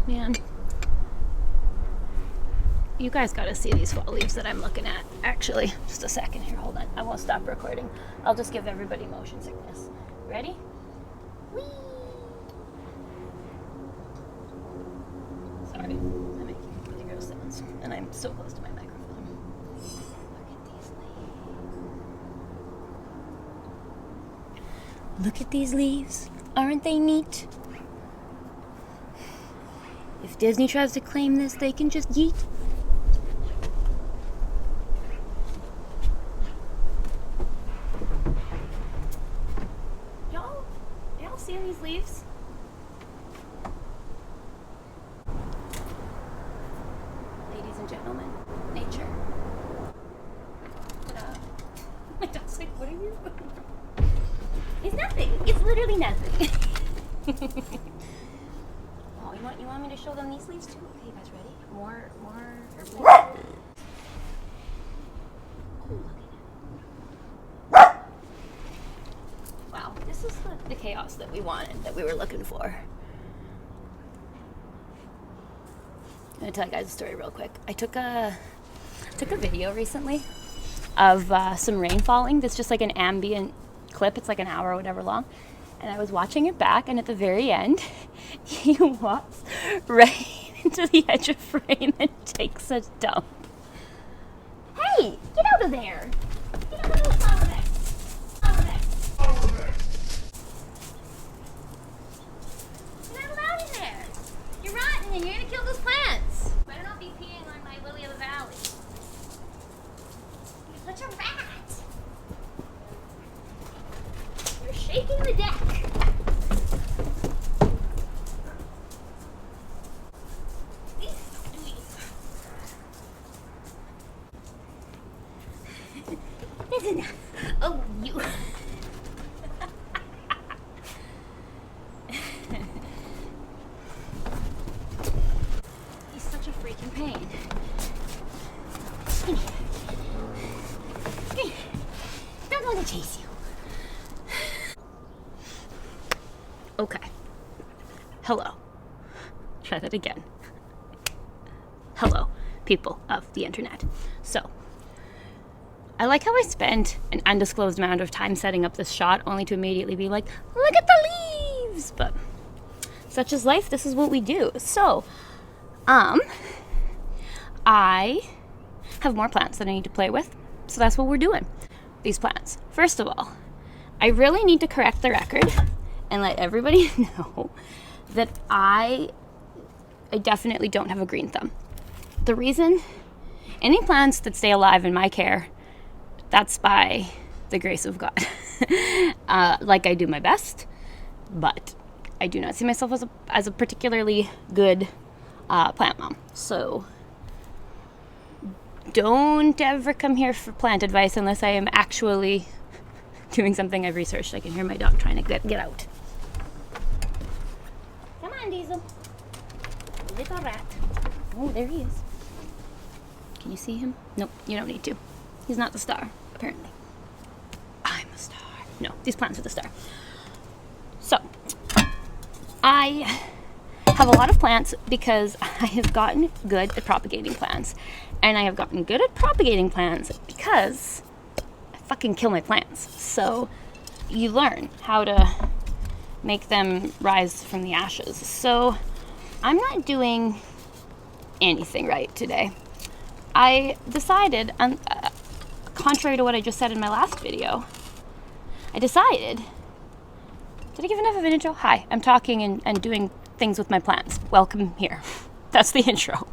Man. You guys gotta see these fall leaves that I'm looking at. Actually, just a second here, hold on. I won't stop recording. I'll just give everybody motion sickness. Ready? Whee! Sorry, I'm making really gross sounds. And I'm so close to my microphone. Look at these leaves. Aren't they neat? If Disney tries to claim this, they can just yeet. Y'all see these leaves? Ladies and gentlemen, nature. My dog's like, what are you doing? It's nothing. It's literally nothing. Oh, you want me to show them these leaves too? Okay, you guys ready? More airplanes. Oh, look at it. Wow, this is the chaos that we wanted, that we were looking for. I'm gonna tell you guys a story real quick. I took a video recently of some rain falling. That's just like an ambient clip. It's like an hour or whatever long. And I was watching it back, and at the very end, he walks right into the edge of frame and takes a dump. Hey, get out of there! Get out of those flower beds! Flower beds! Flower beds! You're not allowed in there! You're rotten, and you're gonna kill those plants! Better not be peeing on my lily of the valley. You're such a rat! You're shaking the deck. Listen. Oh, you. He's such a freaking pain. Come here. Come here. Don't want to chase you. Okay. Hello. Try that again. Hello, people of the internet. So, I like how I spent an undisclosed amount of time setting up this shot only to immediately be like, look at the leaves! But such is life, this is what we do. So, I have more plants that I need to play with, so that's what we're doing. These plants. First of all, I really need to correct the record and let everybody know that I definitely don't have a green thumb. The reason, any plants that stay alive in my care, that's by the grace of God. Like, I do my best, but I do not see myself as a particularly good plant mom. So don't ever come here for plant advice unless I am actually doing something I've researched. I can hear my dog trying to get out. Come on, Diesel. Little rat. Oh, there he is. Can you see him? Nope, you don't need to. He's not the star, apparently. I'm the star. No, these plants are the star. So, I have a lot of plants because I have gotten good at propagating plants. And I have gotten good at propagating plants because I fucking kill my plants. So, you learn how to make them rise from the ashes. So, I'm not doing anything right today. I decided, contrary to what I just said in my last video, I decided, did I give enough of an intro? Hi, I'm talking and doing things with my plants. Welcome here. That's the intro.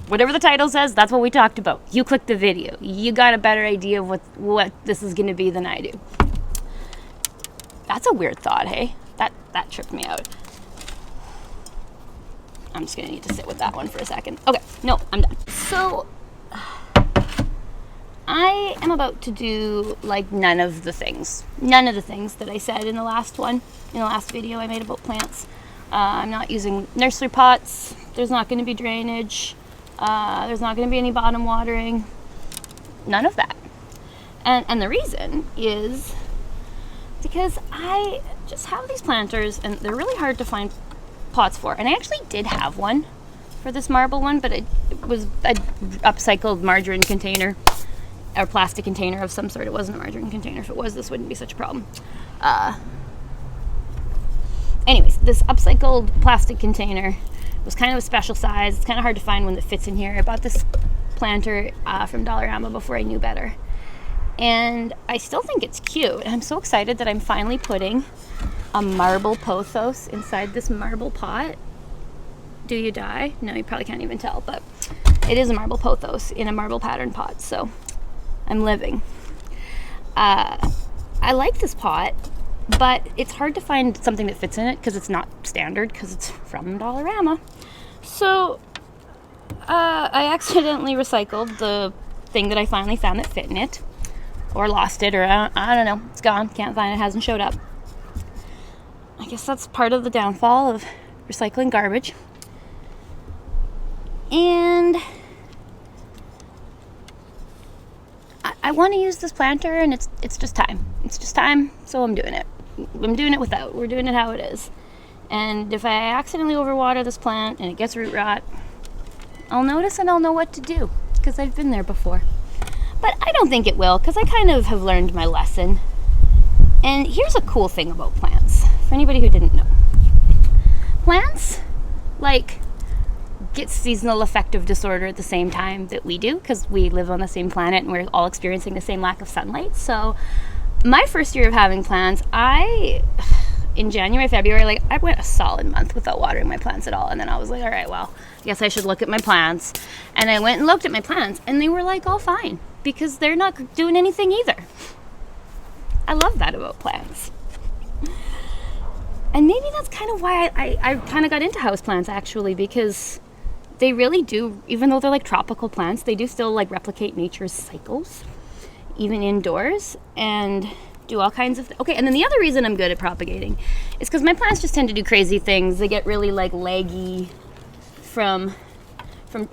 Whatever the title says, that's what we talked about. You clicked the video. You got a better idea of what this is going to be than I do. That's a weird thought, hey? That tripped me out. I'm just going to need to sit with that one for a second. Okay, no, I'm done. So, I am about to do, like, none of the things that I said in the last video I made about plants. I'm not using nursery pots. There's not going to be drainage. There's not going to be any bottom watering. None of that. And the reason is because I just have these planters, and they're really hard to find pot's for. And I actually did have one for this marble one, but it was an upcycled margarine container or plastic container of some sort. It wasn't a margarine container. If it was, this wouldn't be such a problem. Anyways, this upcycled plastic container was kind of a special size. It's kind of hard to find one that fits in here. I bought this planter from Dollarama before I knew better. And I still think it's cute. And I'm so excited that I'm finally putting a marble pothos inside this marble pot. Do you die? No, you probably can't even tell, but it is a marble pothos in a marble pattern pot, so I'm living. I like this pot, but it's hard to find something that fits in it because it's not standard, because it's from Dollarama. So I accidentally recycled the thing that I finally found that fit in it, or lost it, or I don't know. It's gone. Can't find it. Hasn't showed up. I guess that's part of the downfall of recycling garbage. And I want to use this planter, and it's just time. It's just time, so I'm doing it. I'm doing it without. We're doing it how it is. And if I accidentally overwater this plant and it gets root rot, I'll notice and I'll know what to do, because I've been there before. But I don't think it will, because I kind of have learned my lesson. And here's a cool thing about plants, for anybody who didn't know. Plants, like, get seasonal affective disorder at the same time that we do, because we live on the same planet and we're all experiencing the same lack of sunlight. So my first year of having plants, in January, February, I went a solid month without watering my plants at all. And then I was like, all right, well, I guess I should look at my plants. And I went and looked at my plants, and they were all fine, because they're not doing anything either. I love that about plants. And maybe that's kind of why I kind of got into houseplants, actually, because they really do, even though they're tropical plants, they do still replicate nature's cycles, even indoors, and do all kinds of okay. And then the other reason I'm good at propagating is because my plants just tend to do crazy things. They get really leggy from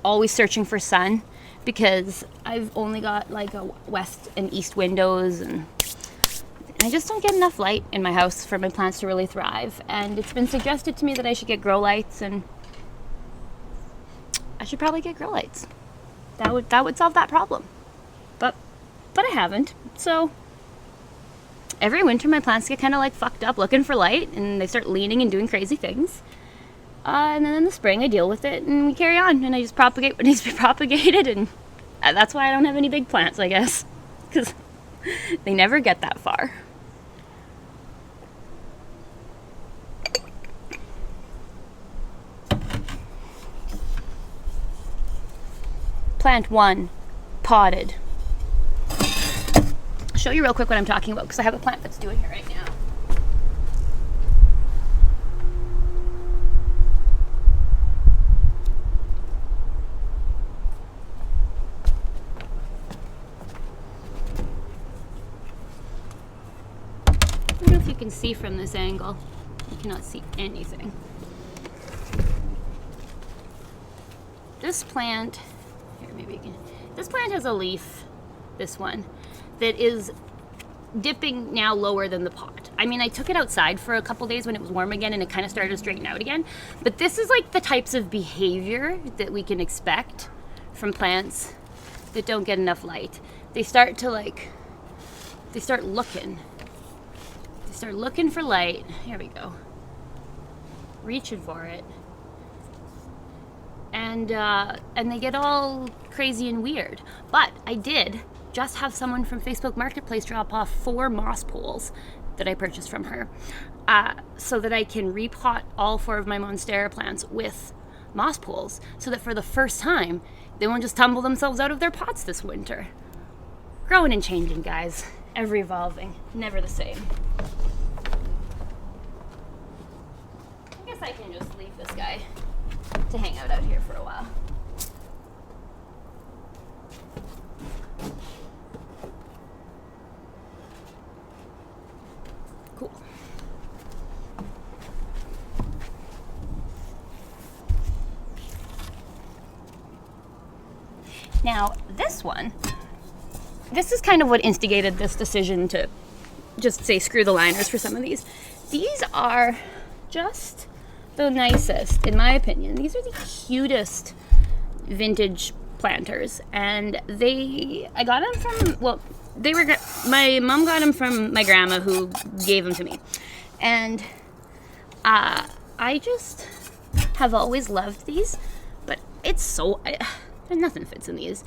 always searching for sun, because I've only got a west and east windows, and I just don't get enough light in my house for my plants to really thrive. And it's been suggested to me that I should get grow lights, and I should probably get grow lights. That would solve that problem. But I haven't. So every winter my plants get kind of fucked up looking for light, and they start leaning and doing crazy things. And then in the spring I deal with it, and we carry on, and I just propagate what needs to be propagated, and that's why I don't have any big plants, I guess, because they never get that far. Plant 1, potted. I'll show you real quick what I'm talking about, because I have a plant that's doing it right now. I don't know if you can see from this angle. You cannot see anything. This plant, here maybe you can, this plant has a leaf, this one, that is dipping now lower than the pot. I mean, I took it outside for a couple days when it was warm again, and it kind of started to straighten out again. But this is the types of behavior that we can expect from plants that don't get enough light. They start to they start looking for light. Here we go. Reaching for it. And they get all crazy and weird. But I did just have someone from Facebook Marketplace drop off 4 moss poles that I purchased from her, so that I can repot all 4 of my monstera plants with moss poles, so that for the first time they won't just tumble themselves out of their pots this winter. Growing and changing, guys. Ever evolving, never the same. I guess I can just leave this guy to hang out here for a while. Cool. Now, this is kind of what instigated this decision to just say screw the liners for some of these. These are just the nicest, in my opinion. These are the cutest vintage planters, and I got them from, well, my mom got them from my grandma, who gave them to me, and I just have always loved these, but it's so, nothing fits in these,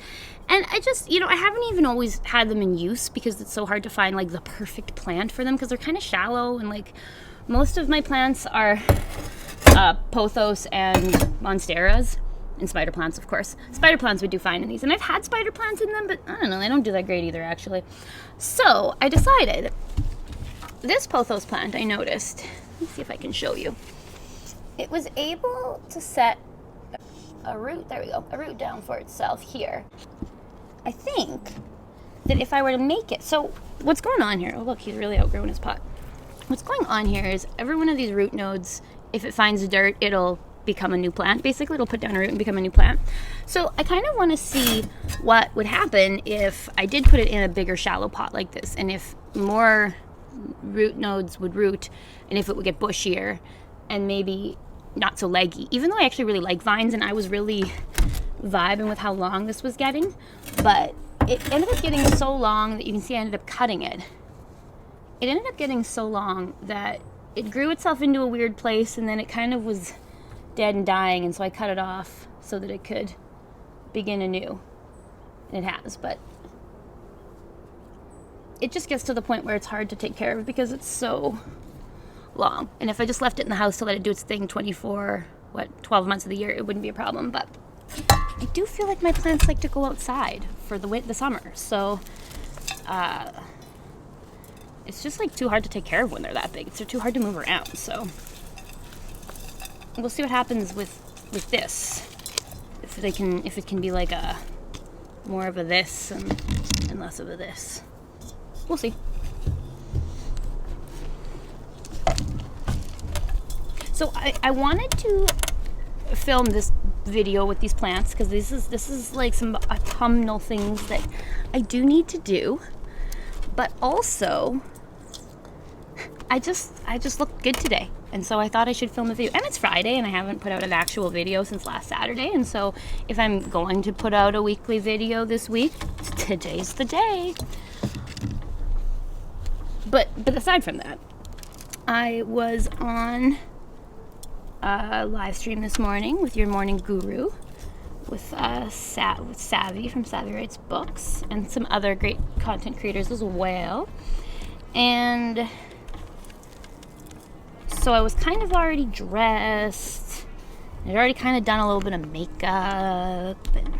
and I just, I haven't even always had them in use because it's so hard to find like the perfect plant for them, because they're kind of shallow, and like most of my plants are pothos and monsteras. And spider plants, of course. Spider plants would do fine in these. And I've had spider plants in them, but I don't know, they don't do that great either, actually. So I decided, this pothos plant, I noticed, let me see if I can show you. It was able to set a root, there we go, a root down for itself here. I think that if I were to make it, so what's going on here? Oh look, he's really outgrown his pot. What's going on here is every one of these root nodes, if it finds dirt, it'll become a new plant. Basically, it'll put down a root and become a new plant. So I kind of want to see what would happen if I did put it in a bigger shallow pot like this, and if more root nodes would root, and if it would get bushier and maybe not so leggy, even though I actually really like vines and I was really vibing with how long this was getting, but it ended up getting so long that you can see I ended up cutting it. It ended up getting so long that it grew itself into a weird place, and then it kind of was dead and dying, and so I cut it off so that it could begin anew. And it has, but it just gets to the point where it's hard to take care of because it's so long. And if I just left it in the house to let it do its thing 12 months of the year, it wouldn't be a problem. But I do feel like my plants like to go outside for the summer, so it's just like too hard to take care of when they're that big. They're too hard to move around, so we'll see what happens with this. If it can be like a more of a this and less of a this. We'll see. So I wanted to film this video with these plants because this is like some autumnal things that I do need to do, but also I just look good today. And so I thought I should film a video. And it's Friday, and I haven't put out an actual video since last Saturday. And so if I'm going to put out a weekly video this week, today's the day. But aside from that, I was on a live stream this morning with your morning guru, with Savvy from Savvy Writes Books, and some other great content creators as well. And so I was kind of already dressed. I'd already kind of done a little bit of makeup. And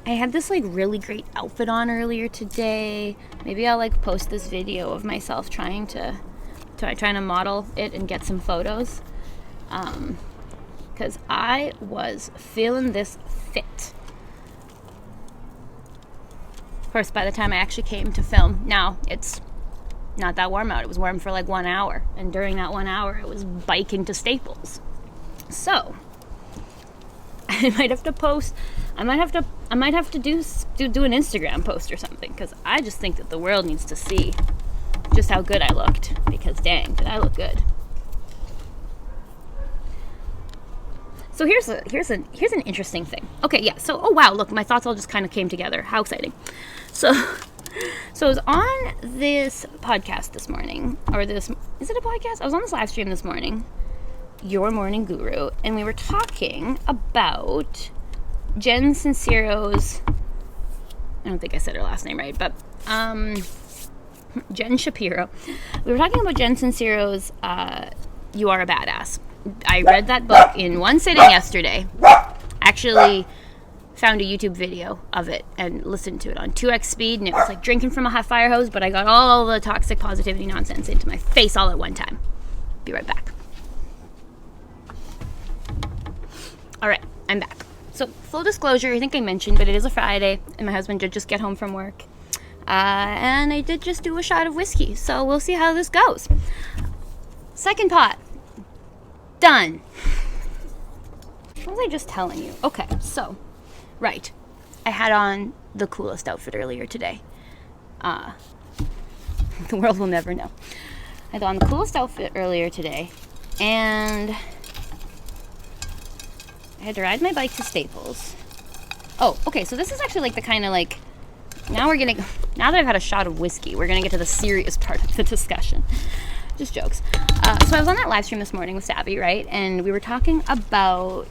I had this like really great outfit on earlier today. Maybe I'll like post this video of myself trying to model it and get some photos. Because I was feeling this fit. Of course, by the time I actually came to film, now it's not that warm out. It was warm for like 1 hour, and during that 1 hour it was biking to Staples. So I might have to post, I might have to do an Instagram post or something, because I just think that the world needs to see just how good I looked, because dang, did I look good. So here's an interesting thing. Okay, yeah, so, oh wow, look, my thoughts all just kind of came together. How exciting. So I was on this podcast this morning, is it a podcast? I was on this live stream this morning, Your Morning Guru, and we were talking about Jen Sincero's, I don't think I said her last name right, but Jen Shapiro. We were talking about Jen Sincero's You Are a Badass. I read that book in one sitting yesterday. Actually found a YouTube video of it and listened to it on 2x speed, and it was like drinking from a hot fire hose, but I got all the toxic positivity nonsense into my face all at one time. Be right back. Alright, I'm back. So, full disclosure, I think I mentioned, but it is a Friday, and my husband did just get home from work. And I did just do a shot of whiskey, so we'll see how this goes. Second pot. Done. What was I just telling you? Okay, so, right. I had on the coolest outfit earlier today. The world will never know. I had on the coolest outfit earlier today, and I had to ride my bike to Staples. Oh, okay, so this is actually like the kind of like, now that I've had a shot of whiskey, we're gonna get to the serious part of the discussion. Just jokes. So I was on that live stream this morning with Sabby, right? And we were talking about,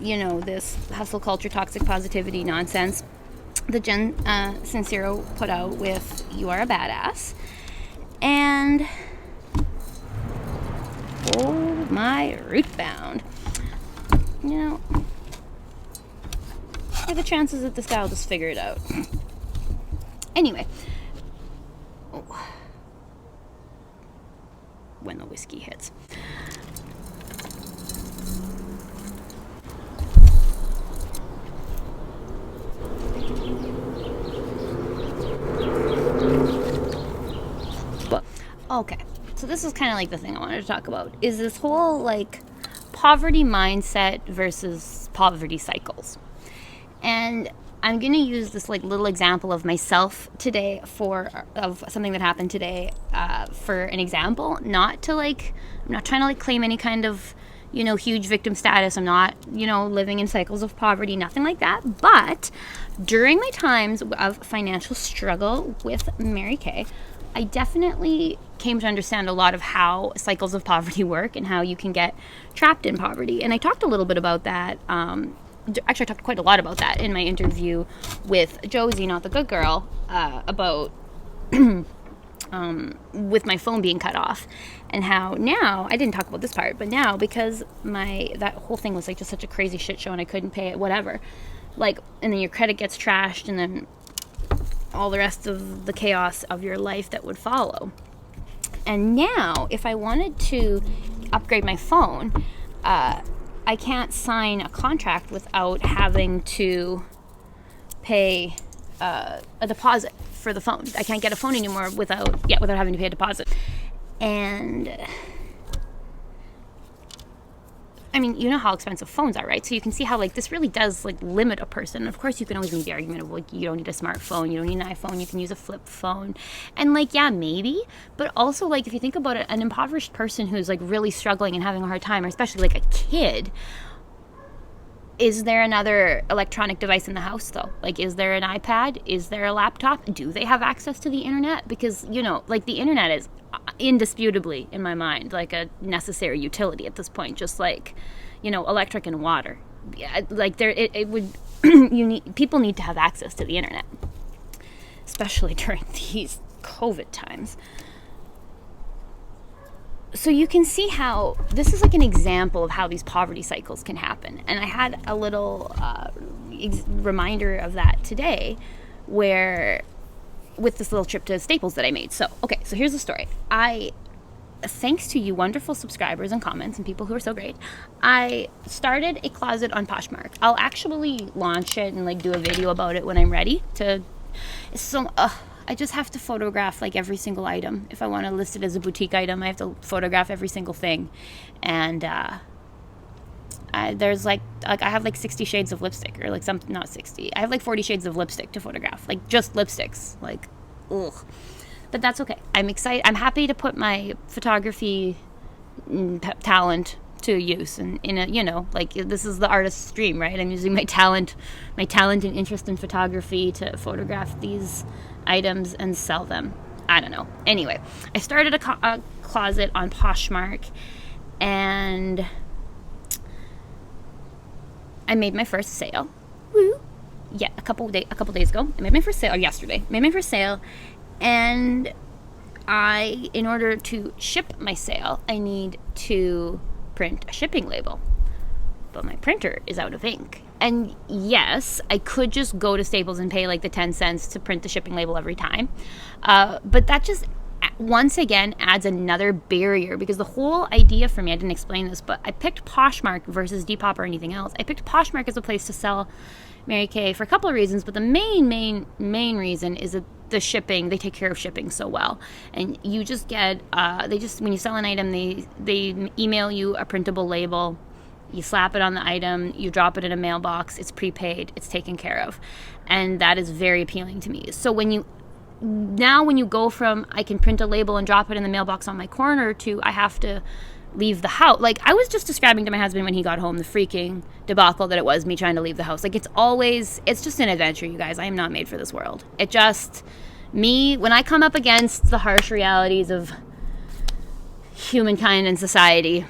this hustle culture, toxic positivity nonsense that Jen Sincero put out with "You Are a Badass." And, oh my root bound. What are the chances that this guy will just figure it out? Anyway. When the whiskey hits. But, okay, so this is kind of like the thing I wanted to talk about, is this whole like poverty mindset versus poverty cycles. And I'm going to use this like little example of myself today of something that happened today for an example, I'm not trying to like claim any kind of, huge victim status. I'm not, living in cycles of poverty, nothing like that. But during my times of financial struggle with Mary Kay, I definitely came to understand a lot of how cycles of poverty work and how you can get trapped in poverty. And I talked a little bit about that. Actually, I talked quite a lot about that in my interview with Josie, not the good girl, about with my phone being cut off, and how now, I didn't talk about this part, but now because that whole thing was like just such a crazy shit show and I couldn't pay it, whatever, like, and then your credit gets trashed and then all the rest of the chaos of your life that would follow. And now, if I wanted to upgrade my phone, I can't sign a contract without having to pay a deposit for the phone. I can't get a phone anymore without having to pay a deposit. And I mean, you know how expensive phones are, right? So you can see how like this really does like limit a person. Of course, you can always make the argument of like, you don't need a smartphone, you don't need an iPhone, you can use a flip phone. And like, yeah, maybe, but also like if you think about it, an impoverished person who's like really struggling and having a hard time, or especially like a kid, is there another electronic device in the house though? Like, is there an iPad? Is there a laptop? Do they have access to the internet? Because, like the internet is indisputably, in my mind, like a necessary utility at this point, just like, electric and water. Yeah, like people need to have access to the internet, especially during these COVID times. So you can see how this is like an example of how these poverty cycles can happen. And I had a little reminder of that today with this little trip to Staples that I made. So here's the story. Thanks to you wonderful subscribers and comments and people who are so great, I started a closet on POSHMARK. I'll actually launch it and like do a video about it when I'm ready to. So I just have to photograph like every single item. If I want to list it as a boutique item, I have to photograph every single thing. And there's like I have like 60 shades of lipstick, or like not 60. I have like 40 shades of lipstick to photograph, like just lipsticks, like, ugh. But that's okay. I'm excited. I'm happy to put my photography talent to use, and like this is the artist's dream, right? I'm using my talent and interest in photography to photograph these items and sell them. I don't know. Anyway, I started a closet on POSHMARK, and I made my first sale. Woo! Yeah, a couple days ago, I made my first sale. Or yesterday, made my first sale, and in order to ship my sale, I need to print a shipping label, but my printer is out of ink. And yes, I could just go to Staples and pay like the 10 cents to print the shipping label every time, but that just once again adds another barrier, because the whole idea for me, I didn't explain this, but I picked POSHMARK versus Depop or anything else. I picked POSHMARK as a place to sell Mary Kay for a couple of reasons, but the main reason is that the shipping, they take care of shipping so well. And you just get, when you sell an item, they email you a printable label, you slap it on the item, you drop it in a mailbox, it's prepaid, it's taken care of. And that is very appealing to me. So when you now when you go from I can print a label and drop it in the mailbox on my corner to I have to leave the house. Like, I was just describing to my husband when he got home the freaking debacle that it was me trying to leave the house. Like, it's just an adventure, you guys. I am not made for this world. It just, me, when I come up against the harsh realities of humankind and society,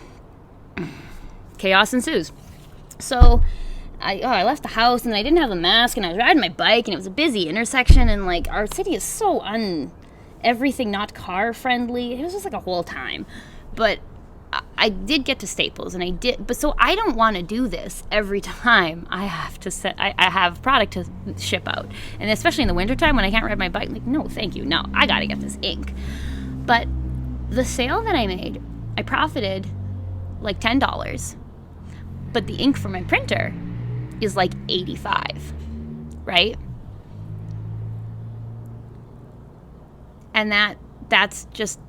chaos ensues. So I left the house and I didn't have a mask and I was riding my bike and it was a busy intersection and like our city is so everything not car friendly. It was just like a whole time. But I did get to Staples and but so I don't want to do this every time I have to I have product to ship out. And especially in the wintertime when I can't ride my bike, like, no, thank you. No, I got to get this ink. But the sale that I made, I profited like $10. But the ink for my printer is like $85, right? And that's just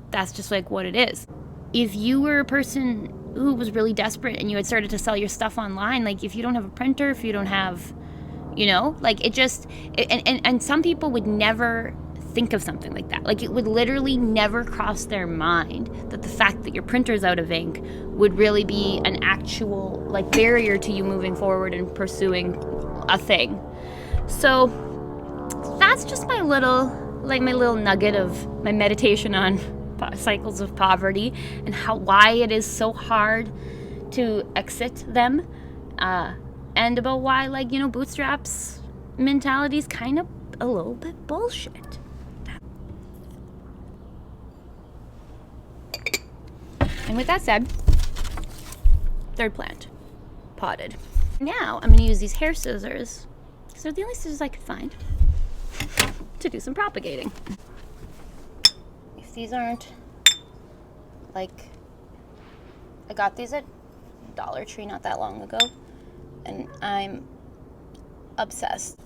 like what it is. If you were a person who was really desperate and you had started to sell your stuff online, like if you don't have a printer, if you don't have, like and some people would never think of something like that. Like, it would literally never cross their mind that the fact that your printer's out of ink would really be an actual like barrier to you moving forward and pursuing a thing. So that's just my little nugget of my meditation on cycles of poverty and why it is so hard to exit them, and about why, like, bootstraps mentality is kind of a little bit bullshit. And with that said, third plant, potted. Now I'm going to use these hair scissors because they're the only scissors I could find to do some propagating. If these aren't, like, I got these at Dollar Tree not that long ago, and I'm obsessed.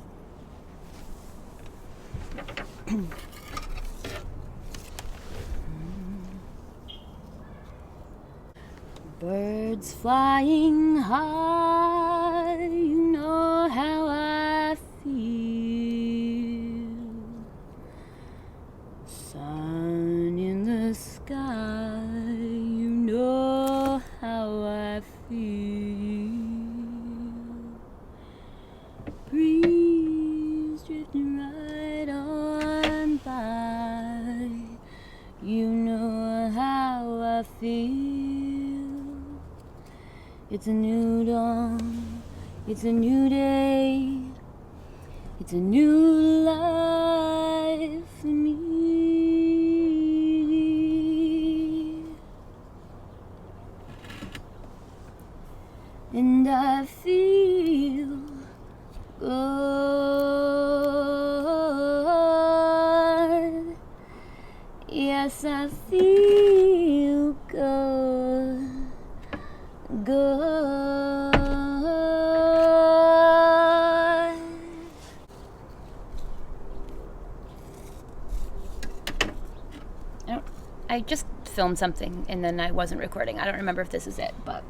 Birds flying high, you know how I feel. Sun in the sky, you know how I feel. Breeze drifting right on by, you know how I feel. It's a new dawn, it's a new day, it's a new life for me. And I feel good. Yes, I feel good. I just filmed something and then I wasn't recording. I don't remember if this is it, but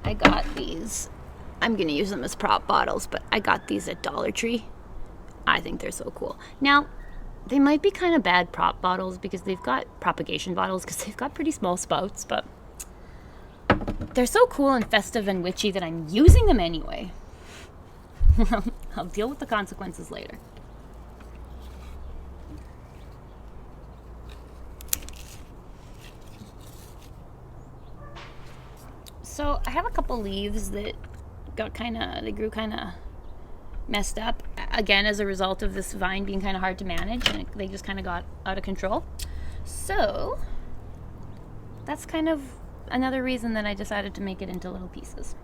I got these. I'm gonna use them as prop bottles, but I got these at Dollar Tree. I think they're so cool. Now, they might be kind of bad prop bottles because they've got propagation bottles because they've got pretty small spouts, but they're so cool and festive and witchy that I'm using them anyway. I'll deal with the consequences later. So I have a couple leaves that they grew kind of messed up, again, as a result of this vine being kind of hard to manage, and they just kind of got out of control. So that's kind of another reason that I decided to make it into little pieces.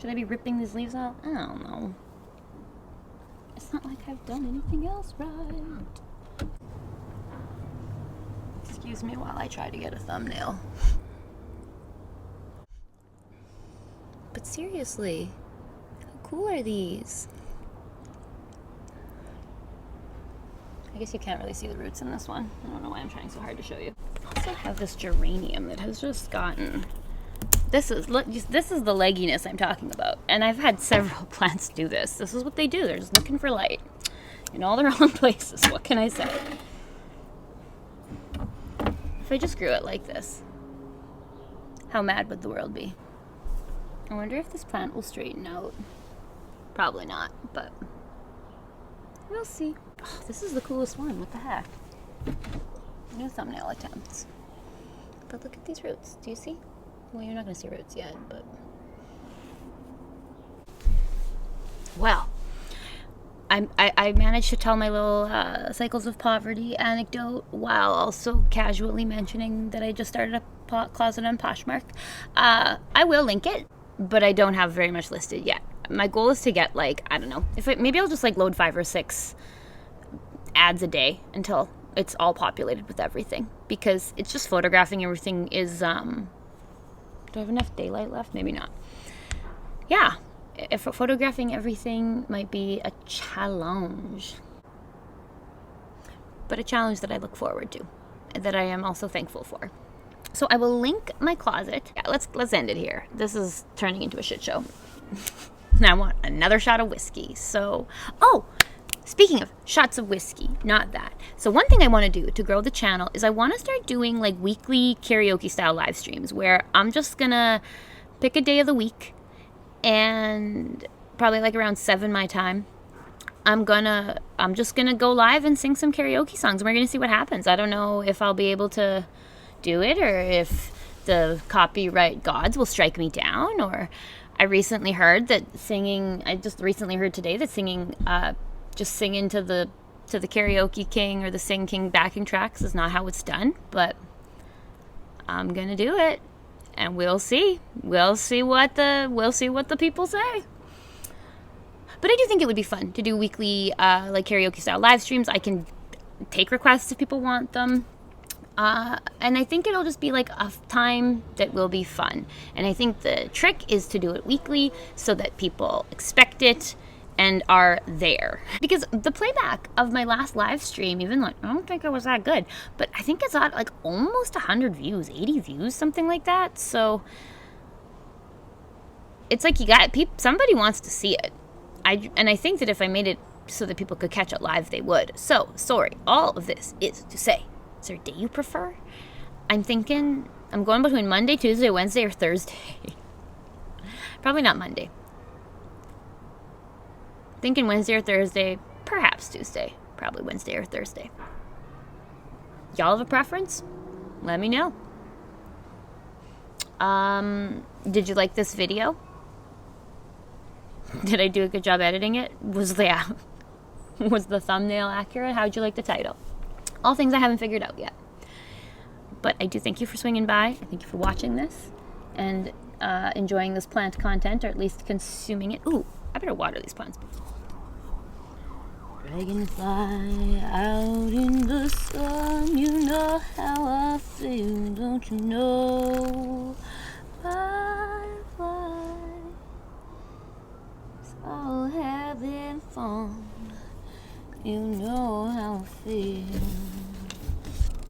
Should I be ripping these leaves out? I don't know. It's not like I've done anything else right. Excuse me while I try to get a thumbnail. But seriously, how cool are these? I guess you can't really see the roots in this one. I don't know why I'm trying so hard to show you. I also have this geranium that has just gotten... This is the legginess I'm talking about. And I've had several plants do this. This is what they do. They're just looking for light. in all the wrong places. What can I say? If I just grew it like this, how mad would the world be? I wonder if this plant will straighten out. Probably not, but we'll see. Oh, this is the coolest one. What the heck? New thumbnail attempts. But look at these roots. Do you see? Well, you're not going to see roots yet, but... Well, I managed to tell my little Cycles of Poverty anecdote while also casually mentioning that I just started a closet on POSHMARK. I will link it, but I don't have very much listed yet. My goal is to get, like, I don't know, maybe I'll just like load 5 or 6 ads a day until it's all populated with everything, because it's just photographing everything is, do I have enough daylight left? Maybe not. Yeah, if photographing everything might be a challenge, but a challenge that I look forward to, that I am also thankful for. So I will link my closet. Yeah, let's end it here. This is turning into a shit show. Now I want another shot of whiskey. So, oh, speaking of shots of whiskey, not that. So one thing I want to do to grow the channel is I want to start doing like weekly karaoke style live streams where I'm just gonna pick a day of the week, and probably like around 7 my time, I'm just gonna go live and sing some karaoke songs, and we're gonna see what happens. I don't know if I'll be able to do it, or if the copyright gods will strike me down, or I just recently heard today that singing, just singing to the karaoke king or the sing king backing tracks is not how it's done, but I'm gonna do it, and we'll see what the people say. But I do think it would be fun to do weekly like karaoke style live streams. I can take requests if people want them. And I think it'll just be like a time that will be fun. And I think the trick is to do it weekly so that people expect it and are there. Because the playback of my last live stream, even like, I don't think it was that good, but I think it's at like almost 100 views, 80 views, something like that. So it's like somebody wants to see it. I think that if I made it so that people could catch it live, they would. So, sorry, all of this is to say, is there a day you prefer? I'm thinking I'm going between Monday, Tuesday, Wednesday, or Thursday. Probably not Monday. Thinking Wednesday or Thursday, perhaps Tuesday. Probably Wednesday or Thursday. Y'all have a preference? Let me know. Did you like this video? Did I do a good job editing it? Was the thumbnail accurate? How'd you like the title? All things I haven't figured out yet. But I do thank you for swinging by. I thank you for watching this and enjoying this plant content, or at least consuming it. Ooh, I better water these plants. Dragonfly out in the sun, you know how I feel, don't you know?